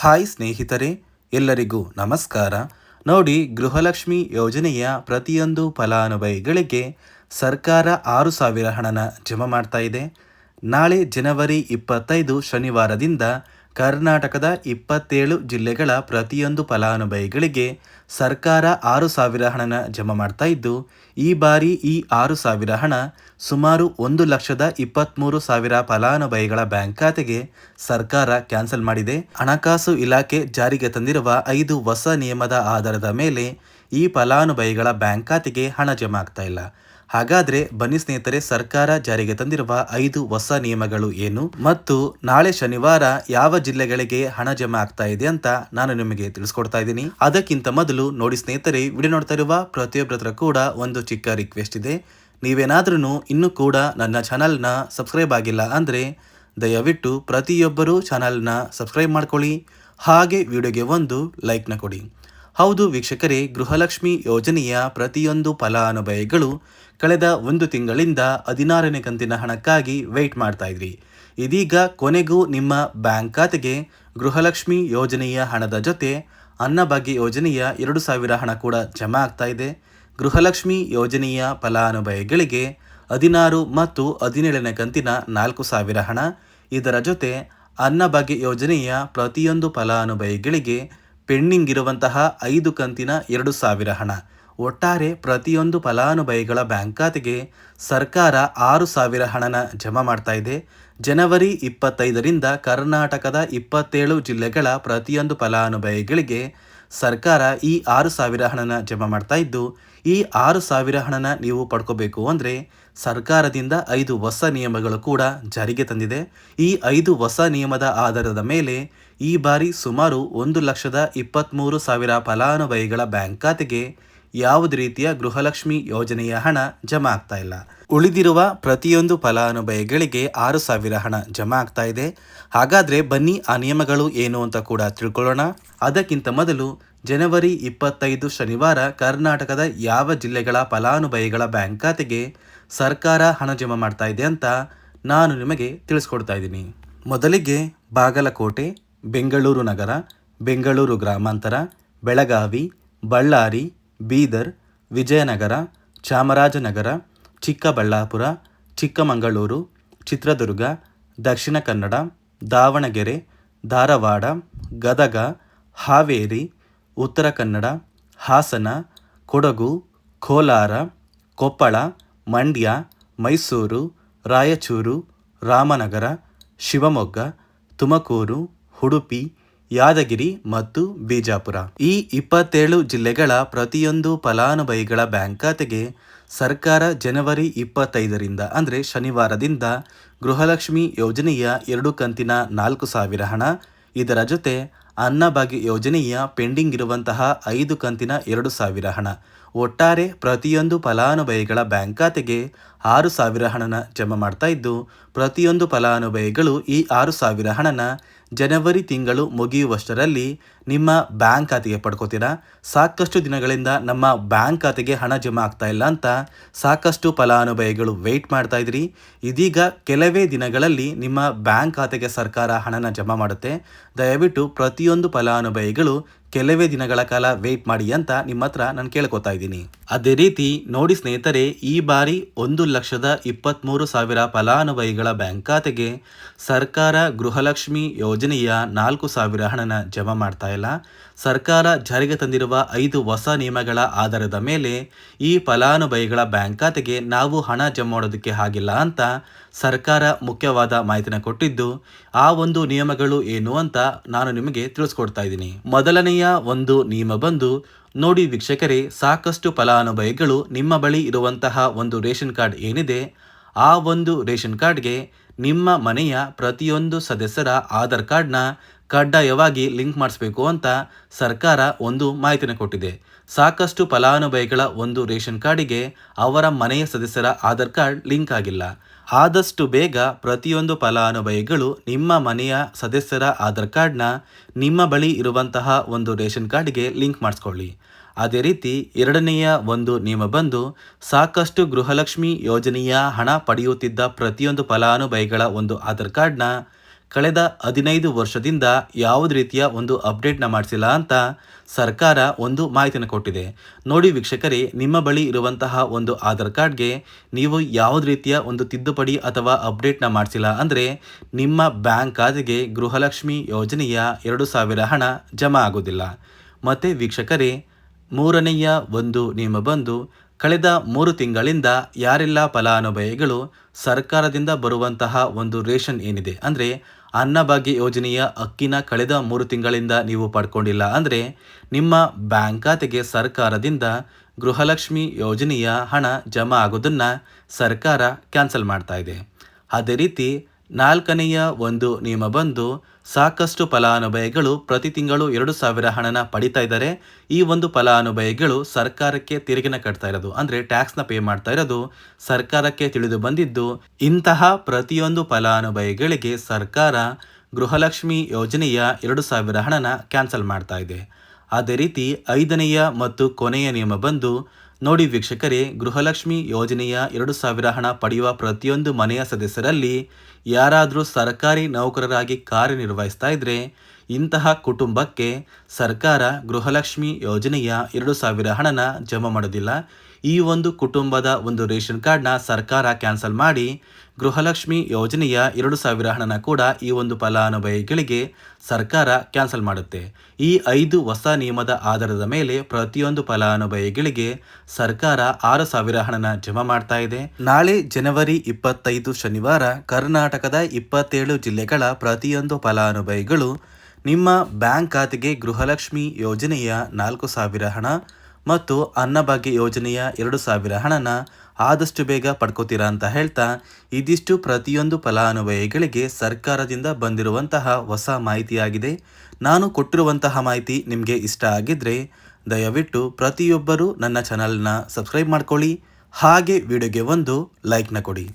Hi ಸ್ನೇಹಿತರೆ, ಎಲ್ಲರಿಗೂ ನಮಸ್ಕಾರ. ನೋಡಿ, ಗೃಹಲಕ್ಷ್ಮಿ ಯೋಜನೆಯ ಪ್ರತಿಯೊಂದು ಫಲಾನುಭವಿಗಳಿಗೆ ಸರ್ಕಾರ 6,000 ಹಣನ ಜಮಾ ಮಾಡ್ತಾ ಇದೆ. ನಾಳೆ ಜನವರಿ 25 ಶನಿವಾರದಿಂದ ಕರ್ನಾಟಕದ 27 ಜಿಲ್ಲೆಗಳ ಪ್ರತಿಯೊಂದು ಫಲಾನುಭವಿಗಳಿಗೆ ಸರ್ಕಾರ 6,000 ಹಣನ ಜಮಾ ಮಾಡ್ತಾ ಇದ್ದು, ಈ ಬಾರಿ ಈ 6,000 ಹಣ ಸುಮಾರು 1,23,000 ಫಲಾನುಭವಿಗಳ ಬ್ಯಾಂಕ್ ಖಾತೆಗೆ ಸರ್ಕಾರ ಕ್ಯಾನ್ಸಲ್ ಮಾಡಿದೆ. ಹಣಕಾಸು ಇಲಾಖೆ ಜಾರಿಗೆ ತಂದಿರುವ 5 ಹೊಸ ನಿಯಮದ ಆಧಾರದ ಮೇಲೆ ಈ ಫಲಾನುಭವಿಗಳ ಬ್ಯಾಂಕ್ ಖಾತೆಗೆ ಹಣ ಜಮಾ ಆಗ್ತಾ ಇಲ್ಲ. ಹಾಗಾದ್ರೆ ಬನ್ನಿ ಸ್ನೇಹಿತರೆ, ಸರ್ಕಾರ ಜಾರಿಗೆ ತಂದಿರುವ 5 ಹೊಸ ನಿಯಮಗಳು ಏನು ಮತ್ತು ನಾಳೆ ಶನಿವಾರ ಯಾವ ಜಿಲ್ಲೆಗಳಿಗೆ ಹಣ ಜಮಾ ಆಗ್ತಾ ಇದೆ ಅಂತ ನಾನು ನಿಮಗೆ ತಿಳಿಸ್ಕೊಡ್ತಾ ಇದ್ದೀನಿ. ಅದಕ್ಕಿಂತ ಮೊದಲು ನೋಡಿ ಸ್ನೇಹಿತರೆ, ವಿಡಿಯೋ ನೋಡ್ತಾ ಇರುವ ಪ್ರತಿಯೊಬ್ಬರ ಕೂಡ ಒಂದು ಚಿಕ್ಕ ರಿಕ್ವೆಸ್ಟ್ ಇದೆ. ನೀವೇನಾದ್ರೂ ಇನ್ನೂ ಕೂಡ ನನ್ನ ಚಾನಲ್ನ ಸಬ್ಸ್ಕ್ರೈಬ್ ಆಗಿಲ್ಲ ಅಂದರೆ ದಯವಿಟ್ಟು ಪ್ರತಿಯೊಬ್ಬರು ಚಾನಲ್ನ ಸಬ್ಸ್ಕ್ರೈಬ್ ಮಾಡ್ಕೊಳ್ಳಿ, ಹಾಗೆ ವಿಡಿಯೋಗೆ ಒಂದು ಲೈಕ್ನ ಕೊಡಿ. ಹೌದು ವೀಕ್ಷಕರೇ, ಗೃಹಲಕ್ಷ್ಮಿ ಯೋಜನೆಯ ಪ್ರತಿಯೊಂದು ಫಲಾನುಭವಿಗಳು ಕಳೆದ 1 ತಿಂಗಳಿಂದ 16ನೇ ಕಂತಿನ ಹಣಕ್ಕಾಗಿ ವೆಯ್ಟ್ ಮಾಡ್ತಾ ಇದ್ರಿ. ಇದೀಗ ಕೊನೆಗೂ ನಿಮ್ಮ ಬ್ಯಾಂಕ್ ಖಾತೆಗೆ ಗೃಹಲಕ್ಷ್ಮಿ ಯೋಜನೆಯ ಹಣದ ಜೊತೆ ಅನ್ನಭಾಗ್ಯ ಯೋಜನೆಯ 2,000 ಹಣ ಕೂಡ ಜಮಾ ಆಗ್ತಾ ಇದೆ. ಗೃಹಲಕ್ಷ್ಮಿ ಯೋಜನೆಯ ಫಲಾನುಭವಿಗಳಿಗೆ 16 ಮತ್ತು 17ನೇ ಕಂತಿನ 4,000 ಹಣ, ಇದರ ಜೊತೆ ಅನ್ನಭಾಗ್ಯ ಯೋಜನೆಯ ಪ್ರತಿಯೊಂದು ಫಲಾನುಭವಿಗಳಿಗೆ ಪೆಂಡಿಂಗ್ ಇರುವಂತಹ 5 ಕಂತಿನ 2,000 ಹಣ, ಒಟ್ಟಾರೆ ಪ್ರತಿಯೊಂದು ಫಲಾನುಭವಿಗಳ ಬ್ಯಾಂಕ್ ಖಾತೆಗೆ ಸರ್ಕಾರ 6,000 ಹಣನ ಜಮಾ ಮಾಡ್ತಾ ಇದೆ. ಜನವರಿ 25ರಿಂದ ಕರ್ನಾಟಕದ 27 ಜಿಲ್ಲೆಗಳ ಪ್ರತಿಯೊಂದು ಫಲಾನುಭವಿಗಳಿಗೆ ಸರ್ಕಾರ ಈ 6,000 ಹಣನ ಜಮಾ ಮಾಡ್ತಾ ಇದ್ದು, ಈ 6,000 ಹಣನ ನೀವು ಪಡ್ಕೋಬೇಕು ಅಂದರೆ ಸರ್ಕಾರದಿಂದ 5 ಹೊಸ ನಿಯಮಗಳು ಕೂಡ ಜಾರಿಗೆ ತಂದಿದೆ. ಈ 5 ಹೊಸ ನಿಯಮದ ಆಧಾರದ ಮೇಲೆ ಈ ಬಾರಿ ಸುಮಾರು 1,23,000 ಫಲಾನುಭವಿಗಳ ಬ್ಯಾಂಕ್ ಖಾತೆಗೆ ಯಾವುದೇ ರೀತಿಯ ಗೃಹಲಕ್ಷ್ಮಿ ಯೋಜನೆಯ ಹಣ ಜಮಾ ಆಗ್ತಾ ಇಲ್ಲ. ಉಳಿದಿರುವ ಪ್ರತಿಯೊಂದು ಫಲಾನುಭವಿಗಳಿಗೆ 6,000 ಹಣ ಜಮಾ ಆಗ್ತಾ ಇದೆ. ಹಾಗಾದ್ರೆ ಬನ್ನಿ ಆ ನಿಯಮಗಳು ಏನು ಅಂತ ಕೂಡ ತಿಳ್ಕೊಳ್ಳೋಣ. ಅದಕ್ಕಿಂತ ಮೊದಲು ಜನವರಿ 25 ಶನಿವಾರ ಕರ್ನಾಟಕದ ಯಾವ ಜಿಲ್ಲೆಗಳ ಫಲಾನುಭವಿಗಳ ಬ್ಯಾಂಕ್ ಖಾತೆಗೆ ಸರ್ಕಾರ ಹಣ ಜಮಾ ಮಾಡ್ತಾ ಇದೆ ಅಂತ ನಾನು ನಿಮಗೆ ತಿಳಿಸ್ಕೊಡ್ತಾ ಇದ್ದೀನಿ. ಮೊದಲಿಗೆ ಬಾಗಲಕೋಟೆ, ಬೆಂಗಳೂರು ನಗರ, ಬೆಂಗಳೂರು ಗ್ರಾಮಾಂತರ, ಬೆಳಗಾವಿ, ಬಳ್ಳಾರಿ, ಬೀದರ್, ವಿಜಯನಗರ, ಚಾಮರಾಜನಗರ, ಚಿಕ್ಕಬಳ್ಳಾಪುರ, ಚಿಕ್ಕಮಗಳೂರು, ಚಿತ್ರದುರ್ಗ, ದಕ್ಷಿಣ ಕನ್ನಡ, ದಾವಣಗೆರೆ, ಧಾರವಾಡ, ಗದಗ, ಹಾವೇರಿ, ಉತ್ತರ ಕನ್ನಡ, ಹಾಸನ, ಕೊಡಗು, ಕೋಲಾರ, ಕೊಪ್ಪಳ, ಮಂಡ್ಯ, ಮೈಸೂರು, ರಾಯಚೂರು, ರಾಮನಗರ, ಶಿವಮೊಗ್ಗ, ತುಮಕೂರು, ಉಡುಪಿ, ಯಾದಗಿರಿ ಮತ್ತು ಬಿಜಾಪುರ. ಈ 27 ಜಿಲ್ಲೆಗಳ ಪ್ರತಿಯೊಂದು ಫಲಾನುಭವಿಗಳ ಬ್ಯಾಂಕ್ ಖಾತೆಗೆ ಸರ್ಕಾರ ಜನವರಿ 25ರಿಂದ ಅಂದರೆ ಶನಿವಾರದಿಂದ ಗೃಹಲಕ್ಷ್ಮಿ ಯೋಜನೆಯ 2 ಕಂತಿನ 4,000 ಹಣ, ಇದರ ಜೊತೆ ಅನ್ನಭಾಗ್ಯ ಯೋಜನೆಯ ಪೆಂಡಿಂಗ್ ಇರುವಂತಹ 5 ಕಂತಿನ 2,000 ಹಣ, ಒಟ್ಟಾರೆ ಪ್ರತಿಯೊಂದು ಫಲಾನುಭವಿಗಳ ಬ್ಯಾಂಕ್ ಖಾತೆಗೆ 6,000 ಹಣನ ಜಮಾ ಮಾಡ್ತಾ ಇದ್ದು, ಪ್ರತಿಯೊಂದು ಫಲಾನುಭವಿಗಳು ಈ 6,000 ಹಣನ ಜನವರಿ ತಿಂಗಳು ಮುಗಿಯುವಷ್ಟರಲ್ಲಿ ನಿಮ್ಮ ಬ್ಯಾಂಕ್ ಖಾತೆಗೆ ಪಡ್ಕೋತೀರಾ. ಸಾಕಷ್ಟು ದಿನಗಳಿಂದ ನಮ್ಮ ಬ್ಯಾಂಕ್ ಖಾತೆಗೆ ಹಣ ಜಮಾ ಆಗ್ತಾ ಇಲ್ಲ ಅಂತ ಸಾಕಷ್ಟು ಫಲಾನುಭವಿಗಳು ವೆಯ್ಟ್ ಮಾಡ್ತಾ ಇದ್ರಿ. ಇದೀಗ ಕೆಲವೇ ದಿನಗಳಲ್ಲಿ ನಿಮ್ಮ ಬ್ಯಾಂಕ್ ಖಾತೆಗೆ ಸರ್ಕಾರ ಹಣನ ಜಮಾ ಮಾಡುತ್ತೆ. ದಯವಿಟ್ಟು ಪ್ರತಿಯೊಂದು ಫಲಾನುಭವಿಗಳು ಕೆಲವೇ ದಿನಗಳ ಕಾಲ ವೆಯ್ಟ್ ಮಾಡಿ ಅಂತ ನಿಮ್ಮ ಹತ್ರ ನಾನು ಕೇಳ್ಕೊತಾ ಇದ್ದೀನಿ. ಅದೇ ರೀತಿ ನೋಡಿ ಸ್ನೇಹಿತರೆ, ಈ ಬಾರಿ 1,23,000 ಫಲಾನುಭವಿಗಳ ಬ್ಯಾಂಕ್ ಖಾತೆಗೆ ಸರ್ಕಾರ ಗೃಹಲಕ್ಷ್ಮಿ ಯೋಜನೆಯ 4,000 ಹಣನ ಜಮಾ ಮಾಡ್ತಾ ಇಲ್ಲ. ಸರ್ಕಾರ ಜಾರಿಗೆ ತಂದಿರುವ 5 ಹೊಸ ನಿಯಮಗಳ ಆಧಾರದ ಮೇಲೆ ಈ ಫಲಾನುಭವಿಗಳ ಬ್ಯಾಂಕ್ ಖಾತೆಗೆ ನಾವು ಹಣ ಜಮಾ ಮಾಡೋದಕ್ಕೆ ಆಗಿಲ್ಲ ಅಂತ ಸರ್ಕಾರ ಮುಖ್ಯವಾದ ಮಾಹಿತಿನ ಕೊಟ್ಟಿದ್ದು, ಆ ಒಂದು ನಿಯಮಗಳು ಏನು ಅಂತ ನಾನು ನಿಮಗೆ ತಿಳಿಸ್ಕೊಡ್ತಾ ಇದ್ದೀನಿ. ಮೊದಲನೆಯ ಒಂದು ನಿಯಮ ಬಂದು, ನೋಡಿ ವೀಕ್ಷಕರೇ, ಸಾಕಷ್ಟು ಫಲಾನುಭವಿಗಳು ನಿಮ್ಮ ಬಳಿ ಇರುವಂತಹ ಒಂದು ರೇಷನ್ ಕಾರ್ಡ್ ಏನಿದೆ, ಆ ಒಂದು ರೇಷನ್ ಕಾರ್ಡ್ಗೆ ನಿಮ್ಮ ಮನೆಯ ಪ್ರತಿಯೊಂದು ಸದಸ್ಯರ ಆಧಾರ್ ಕಾರ್ಡ್ನ ಕಡ್ಡಾಯವಾಗಿ ಲಿಂಕ್ ಮಾಡಿಸ್ಬೇಕು ಅಂತ ಸರ್ಕಾರ ಒಂದು ಮಾಹಿತಿನ ಕೊಟ್ಟಿದೆ. ಸಾಕಷ್ಟು ಫಲಾನುಭವಿಗಳ ಒಂದು ರೇಷನ್ ಕಾರ್ಡಿಗೆ ಅವರ ಮನೆಯ ಸದಸ್ಯರ ಆಧಾರ್ ಕಾರ್ಡ್ ಲಿಂಕ್ ಆಗಿಲ್ಲ. ಆದಷ್ಟು ಬೇಗ ಪ್ರತಿಯೊಂದು ಫಲಾನುಭವಿಗಳು ನಿಮ್ಮ ಮನೆಯ ಸದಸ್ಯರ ಆಧಾರ್ ಕಾರ್ಡ್ನ ನಿಮ್ಮ ಬಳಿ ಇರುವಂತಹ ಒಂದು ರೇಷನ್ ಕಾರ್ಡ್ಗೆ ಲಿಂಕ್ ಮಾಡಿಸ್ಕೊಳ್ಳಿ. ಅದೇ ರೀತಿ ಎರಡನೆಯ ಒಂದು ನಿಯಮ ಬಂದು, ಸಾಕಷ್ಟು ಗೃಹಲಕ್ಷ್ಮಿ ಯೋಜನೆಯ ಹಣ ಪಡೆಯುತ್ತಿದ್ದ ಪ್ರತಿಯೊಂದು ಫಲಾನುಭವಿಗಳ ಒಂದು ಆಧಾರ್ ಕಾರ್ಡ್ನ ಕಳೆದ 15 ವರ್ಷದಿಂದ ಯಾವುದೇ ರೀತಿಯ ಒಂದು ಅಪ್ಡೇಟ್ನ ಮಾಡಿಸಿಲ್ಲ ಅಂತ ಸರ್ಕಾರ ಒಂದು ಮಾಹಿತಿಯನ್ನು ಕೊಟ್ಟಿದೆ. ನೋಡಿ ವೀಕ್ಷಕರೇ, ನಿಮ್ಮ ಬಳಿ ಇರುವಂತಹ ಒಂದು ಆಧಾರ್ ಕಾರ್ಡ್ಗೆ ನೀವು ಯಾವುದೇ ರೀತಿಯ ಒಂದು ತಿದ್ದುಪಡಿ ಅಥವಾ ಅಪ್ಡೇಟ್ನ ಮಾಡಿಸಿಲ್ಲ ಅಂದರೆ ನಿಮ್ಮ ಬ್ಯಾಂಕ್ ಖಾತೆಗೆ ಗೃಹಲಕ್ಷ್ಮಿ ಯೋಜನೆಯ 2,000 ಹಣ ಜಮಾ ಆಗೋದಿಲ್ಲ. ಮತ್ತು ವೀಕ್ಷಕರೇ, ಮೂರನೆಯ ಒಂದು ನಿಯಮ ಬಂದು ಕಳೆದ 3 ತಿಂಗಳಿಂದ ಯಾರೆಲ್ಲ ಫಲಾನುಭವಿಗಳು ಸರ್ಕಾರದಿಂದ ಬರುವಂತಹ ಒಂದು ರೇಷನ್ ಏನಿದೆ ಅಂದರೆ ಅನ್ನಭಾಗ್ಯ ಯೋಜನೆಯ ಅಕ್ಕಿನ ಕಳೆದ 3 ತಿಂಗಳಿಂದ ನೀವು ಪಡ್ಕೊಂಡಿಲ್ಲ ಅಂದರೆ ನಿಮ್ಮ ಬ್ಯಾಂಕ್ ಖಾತೆಗೆ ಸರ್ಕಾರದಿಂದ ಗೃಹಲಕ್ಷ್ಮಿ ಯೋಜನೆಯ ಹಣ ಜಮಾ ಆಗೋದನ್ನು ಸರ್ಕಾರ ಕ್ಯಾನ್ಸಲ್ ಮಾಡ್ತಾ ಇದೆ. ಅದೇ ರೀತಿ 4ನೆಯ ಒಂದು ನಿಯಮ ಬಂದು ಸಾಕಷ್ಟು ಫಲಾನುಭವಿಗಳು ಪ್ರತಿ ತಿಂಗಳು 2,000 ಹಣನ ಪಡಿತಾ ಇದ್ದಾರೆ. ಈ ಒಂದು ಫಲಾನುಭವಿಗಳು ಸರ್ಕಾರಕ್ಕೆ ತೆರಿಗೆನ ಕಟ್ತಾ ಇರೋದು ಅಂದರೆ ಟ್ಯಾಕ್ಸ್ನ ಪೇ ಮಾಡ್ತಾ ಇರೋದು ಸರ್ಕಾರಕ್ಕೆ ತಿಳಿದು ಬಂದಿದ್ದು, ಇಂತಹ ಪ್ರತಿಯೊಂದು ಫಲಾನುಭವಿಗಳಿಗೆ ಸರ್ಕಾರ ಗೃಹಲಕ್ಷ್ಮಿ ಯೋಜನೆಯ 2,000 ಹಣನ ಕ್ಯಾನ್ಸಲ್ ಮಾಡ್ತಾ ಇದೆ. ಅದೇ ರೀತಿ 5ನೆಯ ಮತ್ತು ಕೊನೆಯ ನಿಯಮ ಬಂದು ನೋಡಿ ವೀಕ್ಷಕರೇ, ಗೃಹಲಕ್ಷ್ಮಿ ಯೋಜನೆಯ 2,000 ಹಣ ಪಡೆಯುವ ಪ್ರತಿಯೊಂದು ಮನೆಯ ಸದಸ್ಯರಲ್ಲಿ ಯಾರಾದರೂ ಸರ್ಕಾರಿ ನೌಕರರಾಗಿ ಕಾರ್ಯನಿರ್ವಹಿಸ್ತಾ ಇದ್ದರೆ ಇಂತಹ ಕುಟುಂಬಕ್ಕೆ ಸರ್ಕಾರ ಗೃಹಲಕ್ಷ್ಮಿ ಯೋಜನೆಯ 2,000 ಹಣನ ಜಮಾ ಮಾಡೋದಿಲ್ಲ. ಈ ಒಂದು ಕುಟುಂಬದ ಒಂದು ರೇಷನ್ ಕಾರ್ಡ್ನ ಸರ್ಕಾರ ಕ್ಯಾನ್ಸಲ್ ಮಾಡಿ ಗೃಹಲಕ್ಷ್ಮಿ ಯೋಜನೆಯ 2,000 ಹಣನ ಕೂಡ ಈ ಒಂದು ಫಲಾನುಭವಿಗಳಿಗೆ ಸರ್ಕಾರ ಕ್ಯಾನ್ಸಲ್ ಮಾಡುತ್ತೆ. ಈ 5 ಹೊಸ ನಿಯಮದ ಆಧಾರದ ಮೇಲೆ ಪ್ರತಿಯೊಂದು ಫಲಾನುಭವಿಗಳಿಗೆ ಸರ್ಕಾರ 6,000 ಹಣನ ಜಮಾ ಮಾಡ್ತಾ ಇದೆ. ನಾಳೆ ಜನವರಿ 25 ಶನಿವಾರ ಕರ್ನಾಟಕದ 27 ಜಿಲ್ಲೆಗಳ ಪ್ರತಿಯೊಂದು ಫಲಾನುಭವಿಗಳು ನಿಮ್ಮ ಬ್ಯಾಂಕ್ ಖಾತೆಗೆ ಗೃಹಲಕ್ಷ್ಮಿ ಯೋಜನೆಯ 4,000 ಹಣ ಮತ್ತು ಅನ್ನಭಾಗ್ಯ ಯೋಜನೆಯ 2,000 ಹಣನ ಆದಷ್ಟು ಬೇಗ ಪಡ್ಕೋತೀರಾ ಅಂತ ಹೇಳ್ತಾ, ಇದಿಷ್ಟು ಪ್ರತಿಯೊಂದು ಫಲಾನುಭವಿಗಳಿಗೆ ಸರ್ಕಾರದಿಂದ ಬಂದಿರುವಂತಹ ಹೊಸ ಮಾಹಿತಿಯಾಗಿದೆ. ನಾನು ಕೊಟ್ಟಿರುವಂತಹ ಮಾಹಿತಿ ನಿಮಗೆ ಇಷ್ಟ ಆಗಿದ್ದರೆ ದಯವಿಟ್ಟು ಪ್ರತಿಯೊಬ್ಬರೂ ನನ್ನ ಚಾನಲ್ನ ಸಬ್ಸ್ಕ್ರೈಬ್ ಮಾಡ್ಕೊಳ್ಳಿ, ಹಾಗೆ ವಿಡಿಯೋಗೆ ಒಂದು ಲೈಕ್ನ ಕೊಡಿ.